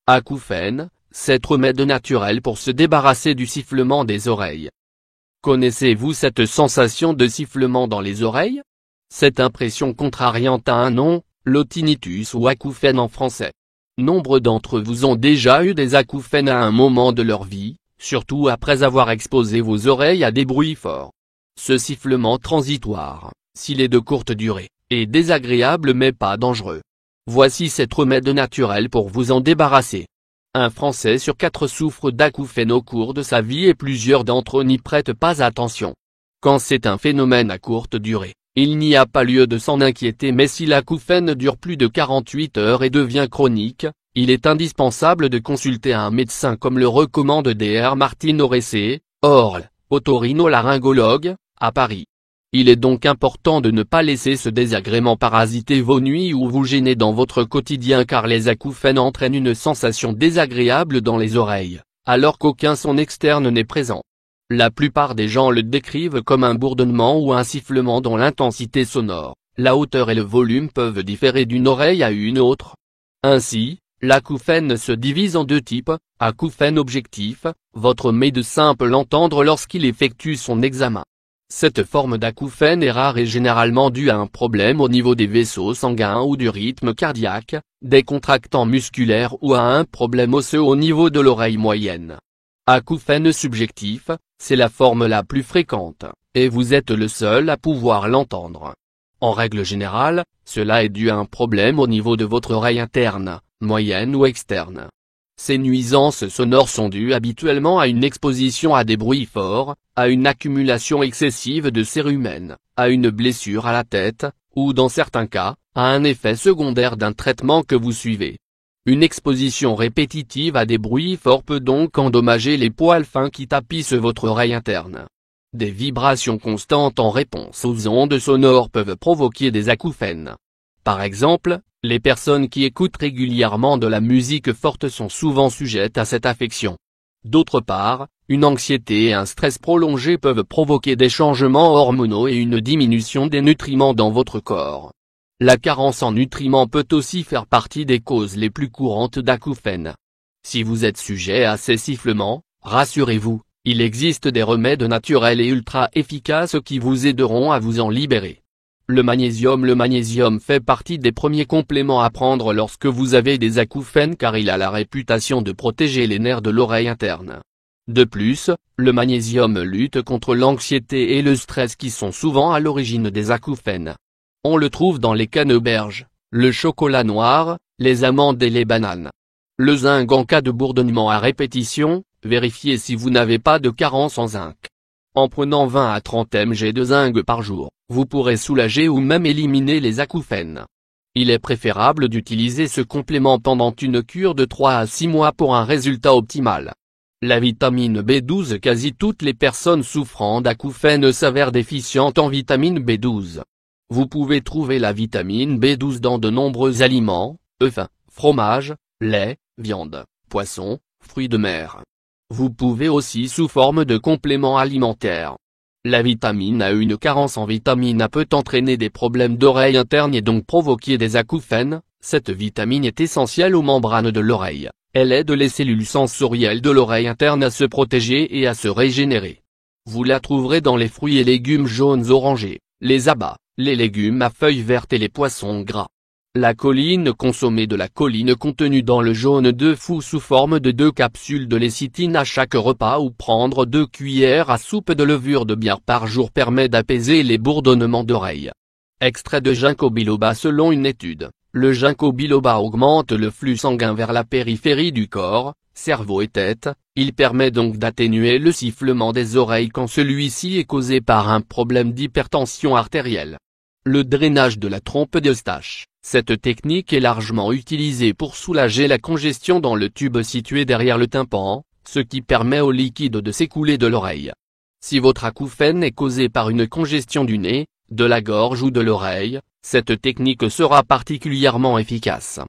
Acouphènes, cet remède naturel pour se débarrasser du sifflement des oreilles. Connaissez-vous cette sensation de sifflement dans les oreilles? Cette impression contrariante a un nom, le tinnitus ou acouphène en français. Nombre d'entre vous ont déjà eu des acouphènes à un moment de leur vie, surtout après avoir exposé vos oreilles à des bruits forts. Ce sifflement transitoire, s'il est de courte durée, est désagréable mais pas dangereux. Voici cet remède naturel pour vous en débarrasser. Un Français sur 4 souffre d'acouphènes au cours de sa vie et plusieurs d'entre eux n'y prêtent pas attention. Quand c'est un phénomène à courte durée, il n'y a pas lieu de s'en inquiéter, mais si l'acouphène dure plus de 48 heures et devient chronique, il est indispensable de consulter un médecin comme le recommande Dr Martine Oresse, ORL, otorhinolaryngologue, à Paris. Il est donc important de ne pas laisser ce désagrément parasiter vos nuits ou vous gêner dans votre quotidien, car les acouphènes entraînent une sensation désagréable dans les oreilles, alors qu'aucun son externe n'est présent. La plupart des gens le décrivent comme un bourdonnement ou un sifflement dont l'intensité sonore, la hauteur et le volume peuvent différer d'une oreille à une autre. Ainsi, l'acouphène se divise en 2 types, acouphène objectif, votre médecin peut l'entendre lorsqu'il effectue son examen. Cette forme d'acouphène est rare et généralement due à un problème au niveau des vaisseaux sanguins ou du rythme cardiaque, des contractants musculaires ou à un problème osseux au niveau de l'oreille moyenne. Acouphène subjectif, c'est la forme la plus fréquente, et vous êtes le seul à pouvoir l'entendre. En règle générale, cela est dû à un problème au niveau de votre oreille interne, moyenne ou externe. Ces nuisances sonores sont dues habituellement à une exposition à des bruits forts, à une accumulation excessive de cérumen, à une blessure à la tête, ou dans certains cas, à un effet secondaire d'un traitement que vous suivez. Une exposition répétitive à des bruits forts peut donc endommager les poils fins qui tapissent votre oreille interne. Des vibrations constantes en réponse aux ondes sonores peuvent provoquer des acouphènes. Par exemple, les personnes qui écoutent régulièrement de la musique forte sont souvent sujettes à cette affection. D'autre part, une anxiété et un stress prolongés peuvent provoquer des changements hormonaux et une diminution des nutriments dans votre corps. La carence en nutriments peut aussi faire partie des causes les plus courantes d'acouphènes. Si vous êtes sujet à ces sifflements, rassurez-vous, il existe des remèdes naturels et ultra efficaces qui vous aideront à vous en libérer. Le magnésium fait partie des premiers compléments à prendre lorsque vous avez des acouphènes, car il a la réputation de protéger les nerfs de l'oreille interne. De plus, le magnésium lutte contre l'anxiété et le stress qui sont souvent à l'origine des acouphènes. On le trouve dans les canneberges, le chocolat noir, les amandes et les bananes. Le zinc en cas de bourdonnement à répétition, vérifiez si vous n'avez pas de carence en zinc. En prenant 20 à 30 mg de zinc par jour, vous pourrez soulager ou même éliminer les acouphènes. Il est préférable d'utiliser ce complément pendant une cure de 3 à 6 mois pour un résultat optimal. La vitamine B12. Quasi toutes les personnes souffrant d'acouphènes s'avèrent déficientes en vitamine B12. Vous pouvez trouver la vitamine B12 dans de nombreux aliments, œufs, fromage, lait, viande, poisson, fruits de mer. Vous pouvez aussi sous forme de complément alimentaire. La vitamine A. Une carence en vitamine A peut entraîner des problèmes d'oreille interne et donc provoquer des acouphènes. Cette vitamine est essentielle aux membranes de l'oreille. Elle aide les cellules sensorielles de l'oreille interne à se protéger et à se régénérer. Vous la trouverez dans les fruits et légumes jaunes orangés, les abats, les légumes à feuilles vertes et les poissons gras. La choline. Consommer de la choline contenue dans le jaune d'œuf ou sous forme de 2 capsules de lécithine à chaque repas ou prendre 2 cuillères à soupe de levure de bière par jour permet d'apaiser les bourdonnements d'oreilles. Extrait de ginkgo biloba. Selon une étude, le ginkgo biloba augmente le flux sanguin vers la périphérie du corps, cerveau et tête. Il permet donc d'atténuer le sifflement des oreilles quand celui-ci est causé par un problème d'hypertension artérielle. Le drainage de la trompe d'Eustache. Cette technique est largement utilisée pour soulager la congestion dans le tube situé derrière le tympan, ce qui permet au liquide de s'écouler de l'oreille. Si votre acouphène est causé par une congestion du nez, de la gorge ou de l'oreille, cette technique sera particulièrement efficace.